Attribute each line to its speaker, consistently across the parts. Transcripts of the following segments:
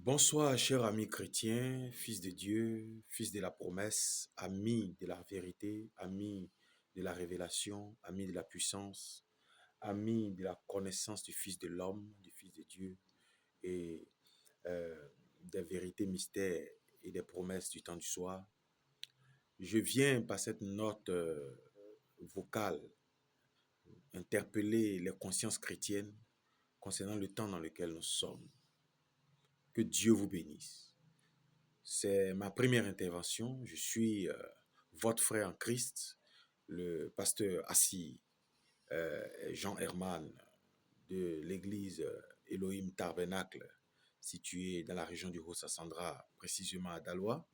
Speaker 1: Bonsoir, cher ami chrétien, fils de Dieu, fils de la promesse, ami de la vérité, ami de la révélation, ami de la puissance, ami de la connaissance du Fils de l'homme, du Fils de Dieu et des vérités mystères et des promesses du temps du soir. Je viens par cette note vocale interpeller les consciences chrétiennes concernant le temps dans lequel nous sommes. Que Dieu vous bénisse. C'est ma première intervention. Je suis votre frère en Christ, le pasteur Assis Jean Herman de l'église Elohim Tabernacle, située dans la région du Haut-Sassandra, précisément à Daloa.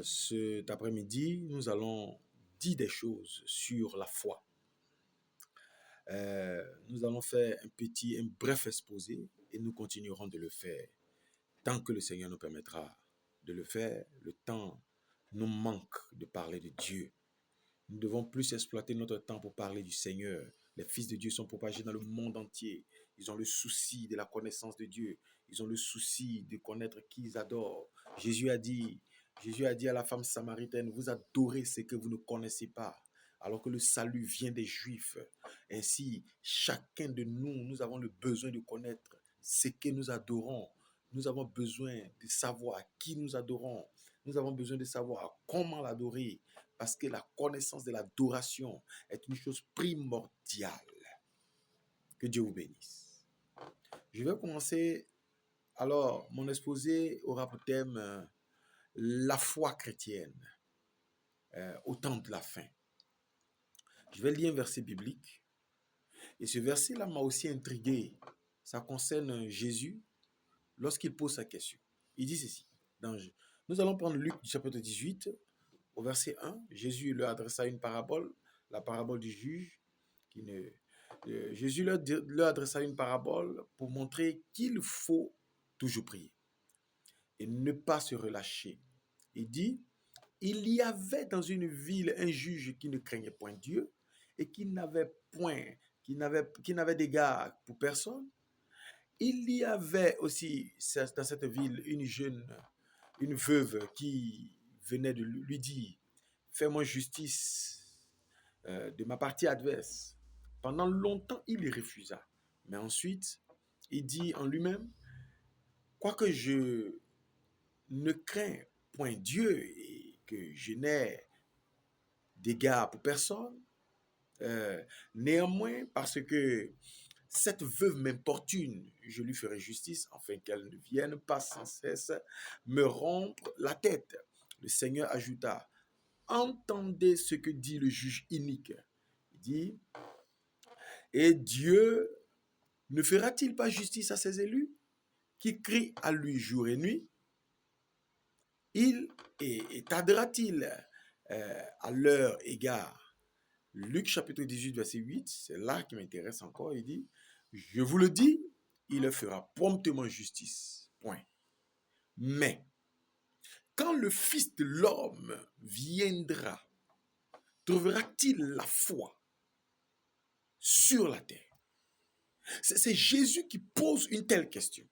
Speaker 1: Cet après-midi, nous allons dire des choses sur la foi. Nous allons faire un bref exposé et nous continuerons de le faire tant que le Seigneur nous permettra de le faire. Le temps nous manque de parler de Dieu. Nous devons plus exploiter notre temps pour parler du Seigneur. Les fils de Dieu sont propagés dans le monde entier. Ils ont le souci de la connaissance de Dieu. Ils ont le souci de connaître qui ils adorent. Jésus a dit à la femme samaritaine, vous adorez ce que vous ne connaissez pas, alors que le salut vient des Juifs. Ainsi, chacun de nous, nous avons le besoin de connaître ce que nous adorons. Nous avons besoin de savoir qui nous adorons. Nous avons besoin de savoir comment l'adorer, parce que la connaissance de l'adoration est une chose primordiale. Que Dieu vous bénisse. Je vais commencer, alors, mon exposé aura pour thème la foi chrétienne au temps de la fin. Je vais lire un verset biblique, et ce verset-là m'a aussi intrigué. Ça concerne Jésus lorsqu'il pose sa question. Il dit ceci. Nous allons prendre Luc chapitre 18, au verset 1. Jésus leur adressa une parabole, la parabole du juge. Jésus leur adressa une parabole pour montrer qu'il faut toujours prier et ne pas se relâcher. Il dit, il y avait dans une ville un juge qui ne craignait point Dieu et qui n'avait d'égard pour personne. Il y avait aussi dans cette ville une veuve qui venait de lui dire, fais-moi justice de ma partie adverse. Pendant longtemps, il refusa. Mais ensuite, il dit en lui-même, quoique je ne crains point Dieu et que je n'ai d'égard pour personne, néanmoins, parce que cette veuve m'importune, je lui ferai justice, afin qu'elle ne vienne pas sans cesse me rompre la tête. Le Seigneur ajouta, entendez ce que dit le juge inique. Il dit, et Dieu ne fera-t-il pas justice à ses élus qui crient à lui jour et nuit? Et tardera-t-il à leur égard? Luc chapitre 18, verset 8, c'est là qui m'intéresse encore. Il dit, je vous le dis, il leur fera promptement justice. Point. Mais, quand le Fils de l'homme viendra, trouvera-t-il la foi sur la terre? C'est Jésus qui pose une telle question.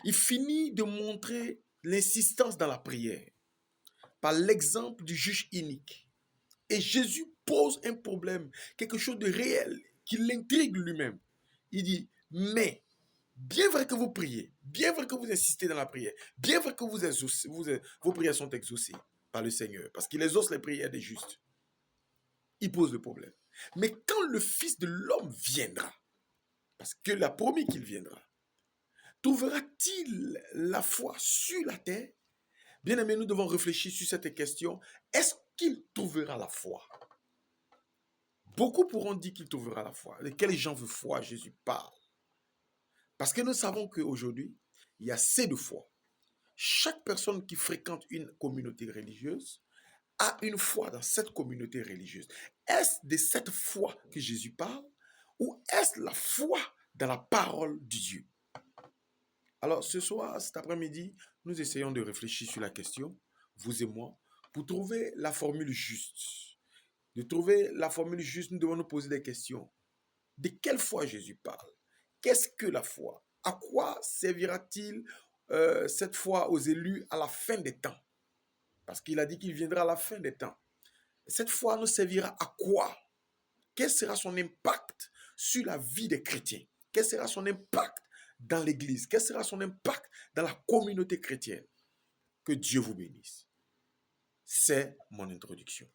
Speaker 1: Il finit de montrer l'insistance dans la prière par l'exemple du juge inique. Et Jésus pose un problème, quelque chose de réel, qui l'intrigue lui-même. Il dit, mais, bien vrai que vous priez, bien vrai que vous insistez dans la prière, bien vrai que vos prières sont exaucées par le Seigneur, parce qu'il exauce les prières des justes, il pose le problème. Mais quand le Fils de l'homme viendra, parce qu'il a promis qu'il viendra, trouvera-t-il la foi sur la terre? Bien aimé, nous devons réfléchir sur cette question. Est-ce qu'il trouvera la foi? Beaucoup pourront dire qu'il trouvera la foi. De quels gens veulent foi Jésus parle? Parce que nous savons qu'aujourd'hui, il y a assez de foi. Chaque personne qui fréquente une communauté religieuse a une foi dans cette communauté religieuse. Est-ce de cette foi que Jésus parle ou est-ce la foi dans la parole de Dieu? Alors ce soir, cet après-midi, nous essayons de réfléchir sur la question, vous et moi, pour trouver la formule juste. De trouver la formule juste, nous devons nous poser des questions. De quelle foi Jésus parle? Qu'est-ce que la foi? À quoi servira-t-il cette fois aux élus à la fin des temps? Parce qu'il a dit qu'il viendra à la fin des temps. Cette foi nous servira à quoi? Quel sera son impact sur la vie des chrétiens? Quel sera son impact dans l'Église? Quel sera son impact dans la communauté chrétienne? Que Dieu vous bénisse. C'est mon introduction.